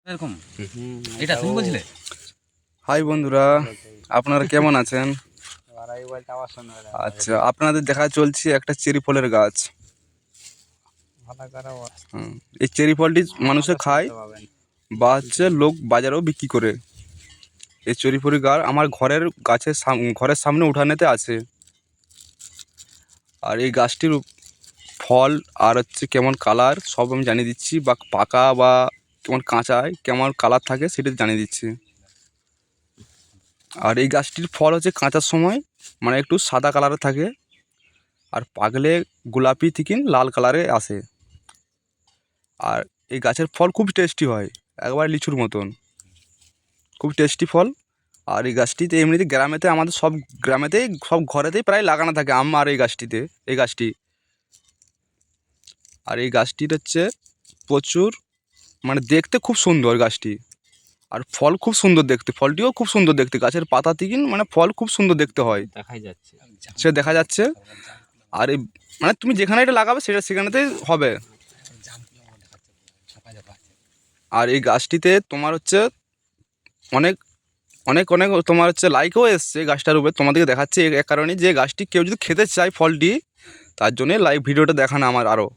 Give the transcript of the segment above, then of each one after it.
এরকম এটা তুমি বলছিলে। হাই বন্ধুরা, আপনারা কেমন আছেন? আচ্ছা, আপনাদের দেখা চলছে একটা চেরি ফলের গাছ। এই চেরি ফলটি মানুষে খায় বা হচ্ছে লোক বাজারেও বিক্রি করে। এই চেরি ফলের গাছ আমার ঘরের সামনে উঠানেতে আছে। আর এই গাছটির ফল আর হচ্ছে কেমন কালার সব আমি জানিয়ে দিচ্ছি, বা পাকা বা কেমন কাঁচায় কেমন কালার থাকে সেটা জানিয়ে দিচ্ছি। আর এই গাছটির ফল হচ্ছে কাঁচার সময় মানে একটু সাদা কালারে থাকে, আর পাকলে গোলাপি থেকে লাল কালারে আসে। আর এই গাছের ফল খুব টেস্টি হয়, একবার লিচুর মতন, খুব টেস্টি ফল। আর এই গাছটিতে এমনিতে গ্রামেতে আমাদের সব গ্রামেতেই সব ঘরেতেই প্রায় লাগানো থাকে আম। আর এই গাছটি আর এই গাছটির হচ্ছে প্রচুর মানে দেখতে খুব সুন্দর গাছটি, আর ফল খুব সুন্দর দেখতে, ফলটিও খুব সুন্দর দেখতে। গাছের পাতা থেকে মানে ফল খুব সুন্দর দেখতে হয়, দেখা যাচ্ছে। আর এই মানে তুমি যেখানে এটা লাগাবে সেখানেতেই হবে। আর এই গাছটিতে তোমার হচ্ছে অনেক অনেক অনেক তোমার হচ্ছে লাইকও এসছে গাছটার উপরে। তোমাদেরকে দেখাচ্ছি এক কারণে, যে গাছটি কেউ যদি খেতে চায় ফলটি, তার জন্যে লাইভ ভিডিওটা দেখানো আমার আরও।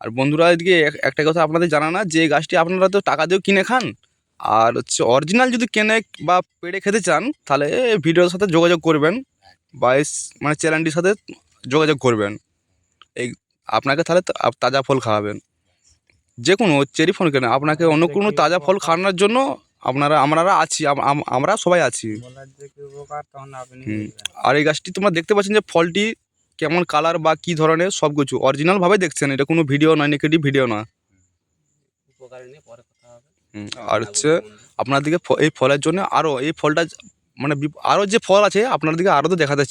আর বন্ধুরা, এদিকে একটা কথা আপনাদের জানা না, যে গাছটি আপনারা তো টাকা দিয়েও কিনে খান, আর হচ্ছে অরিজিনাল যদি কেনে বা পেড়ে খেতে চান, তাহলে ভিডিওর সাথে যোগাযোগ করবেন বা মানে চ্যানেলটির সাথে যোগাযোগ করবেন। এই আপনাকে তাহলে তাজা ফল খাওয়াবেন। যে কোনো চেরি ফল কেন, আপনাকে অন্য কোনো তাজা ফল খাওয়ানোর জন্য আমরা আছি, আমরা সবাই আছি। আর এই গাছটি তোমরা দেখতে পাচ্ছেন যে ফলটি কেমন কালার বা কী ধরনের সব কিছু অরিজিনালভাবে দেখছেন। এটা কোনো ভিডিও নয়, নেগেটিভ ভিডিও না। আর হচ্ছে আপনার দিকে এই ফলের জন্য আরও এই ফলটা মানে আরও যে ফল আছে আপনার দিকে আরও তো দেখা যাচ্ছে।